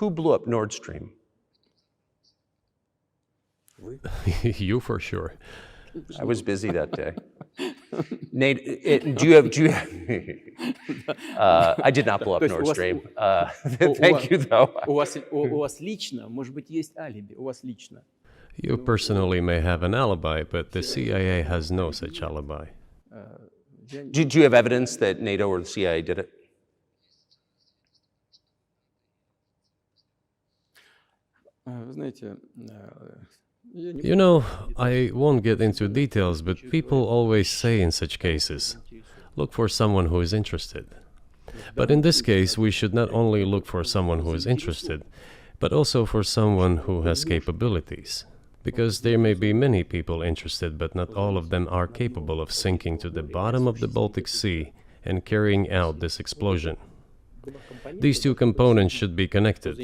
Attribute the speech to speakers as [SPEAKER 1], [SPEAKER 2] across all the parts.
[SPEAKER 1] Who blew up Nord Stream?
[SPEAKER 2] You for sure.
[SPEAKER 1] I was busy that day. Nate, do you have I did not blow up Nord Stream. Thank you, though.
[SPEAKER 3] У вас лично, может быть, есть алиби, у вас лично.
[SPEAKER 2] You personally may have an alibi, but the CIA has no such alibi.
[SPEAKER 1] Do you have evidence that NATO or the CIA did it?
[SPEAKER 3] Вы знаете,
[SPEAKER 2] You know, I won't get into details, but people always say in such cases, look for someone who is interested. But in this case, we should not only look for someone who is interested, but also for someone who has capabilities. Because there may be many people interested, but not all of them are capable of sinking to the bottom of the Baltic Sea and carrying out this explosion. These two components should be connected.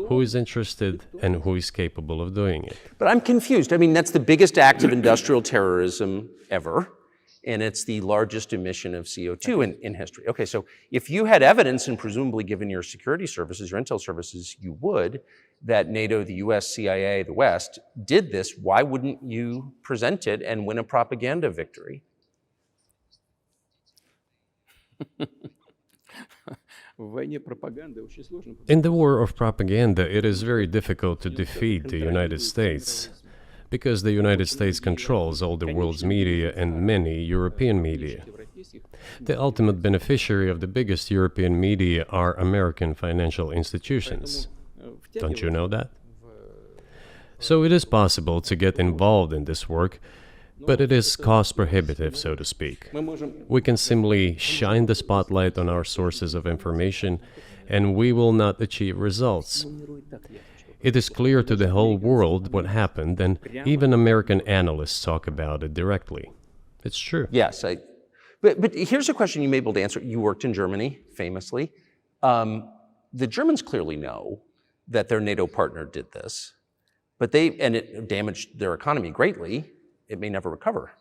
[SPEAKER 2] Who is interested and who is capable of doing it?
[SPEAKER 1] But I'm confused. I mean, that's the biggest act of industrial terrorism ever, and it's the largest emission of CO2 in history. Okay, so if you had evidence, and presumably given your security services, your intel services, you would, that NATO, the US, CIA, the West, did this, why wouldn't you present it and win a propaganda victory?
[SPEAKER 2] In the war of propaganda, it is very difficult to defeat the United States, because the United States controls all the world's media and many European media. The ultimate beneficiary of the biggest European media are American financial institutions. Don't you know that? So it is possible to get involved in this work, but it is cost prohibitive, so to speak. We can simply shine the spotlight on our sources of information, and we will not achieve results. It is clear to the whole world what happened, and even American analysts talk about it directly. It's true.
[SPEAKER 1] Yes, but here's a question you may be able to answer. You worked in Germany, famously. The Germans clearly know that their NATO partner did this, and it damaged their economy greatly. It may never recover.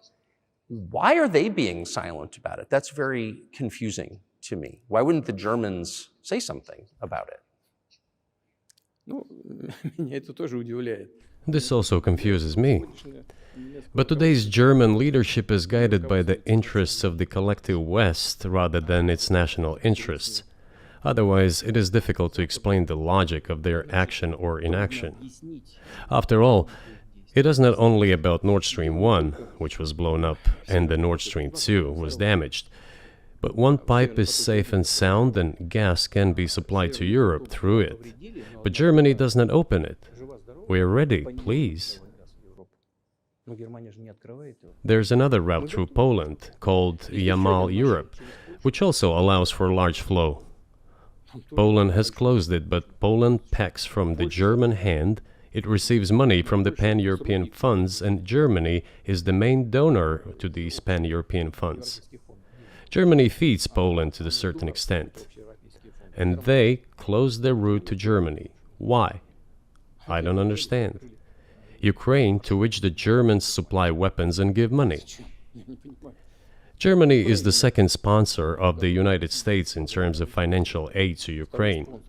[SPEAKER 1] Why are they being silent about it? That's very confusing to me. Why wouldn't the Germans say something about it?
[SPEAKER 2] This also confuses me. But today's German leadership is guided by the interests of the collective West rather than its national interests. Otherwise, it is difficult to explain the logic of their action or inaction. After all, it is not only about Nord Stream 1, which was blown up, and the Nord Stream 2 was damaged. But one pipe is safe and sound, and gas can be supplied to Europe through it. But Germany does not open it. We are ready, please. There's another route through Poland, called Yamal Europe, which also allows for large flow. Poland has closed it, but Poland packs from the German hand. It receives money from the pan-European funds, and Germany is the main donor to these pan-European funds. Germany feeds Poland to a certain extent, and they close their route to Germany. Why? I don't understand. Ukraine, to which the Germans supply weapons and give money. Germany is the second sponsor of the United States in terms of financial aid to Ukraine.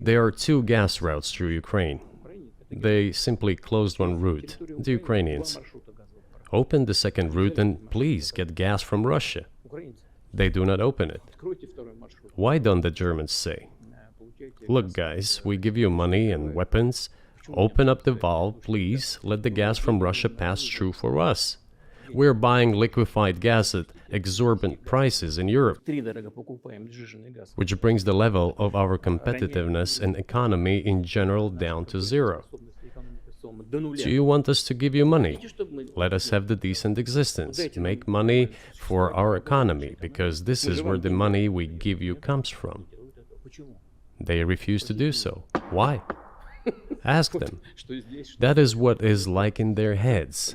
[SPEAKER 2] There are two gas routes through Ukraine. They simply closed one route, the Ukrainians. Open the second route and please get gas from Russia. They do not open it. Why don't the Germans say, look guys, we give you money and weapons, open up the valve, please, let the gas from Russia pass through for us. We're buying liquefied gas at exorbitant prices in Europe, which brings the level of our competitiveness and economy in general down to zero. Do you want us to give you money? Let us have the decent existence. Make money for our economy, because this is where the money we give you comes from. They refuse to do so. Why? Ask them. That is what is like in their heads.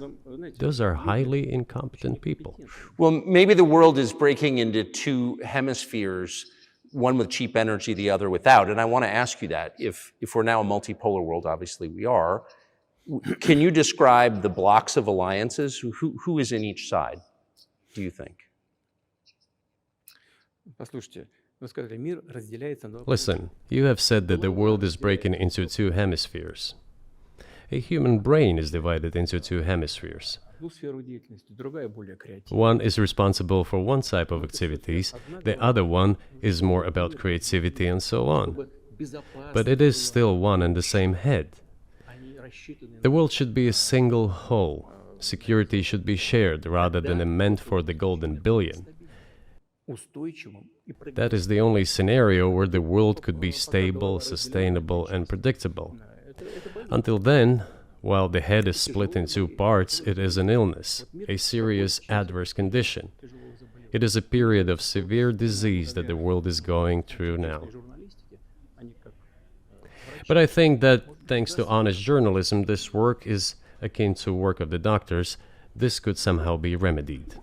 [SPEAKER 2] Those are highly incompetent people.
[SPEAKER 1] Well, maybe the world is breaking into two hemispheres, one with cheap energy, the other without. And I want to ask you that. If we're now a multipolar world, obviously we are, can you describe the blocks of alliances? Who is in each side, do you think?
[SPEAKER 3] Вы сказали, мир разделяется на...
[SPEAKER 2] Listen, you have said that the world is breaking into two hemispheres. A human brain is divided into two hemispheres.
[SPEAKER 3] одну сферу деятельности, другая более креативная.
[SPEAKER 2] One is responsible for one type of activities, the other one is more about creativity and so on. But it is still one and the same head.
[SPEAKER 3] Они рассчитаны
[SPEAKER 2] The world should be a single whole. Security should be shared rather than meant for the golden billion.
[SPEAKER 3] устойчивым и
[SPEAKER 2] That is the only scenario where the world could be stable, sustainable, and predictable. Until then, while the head is split in two parts, it is an illness, a serious adverse condition. It is a period of severe disease that the world is going through now.
[SPEAKER 3] журналистики, они как
[SPEAKER 2] But I think that, thanks to honest journalism, this work is akin to work of the doctors. This could somehow be remedied.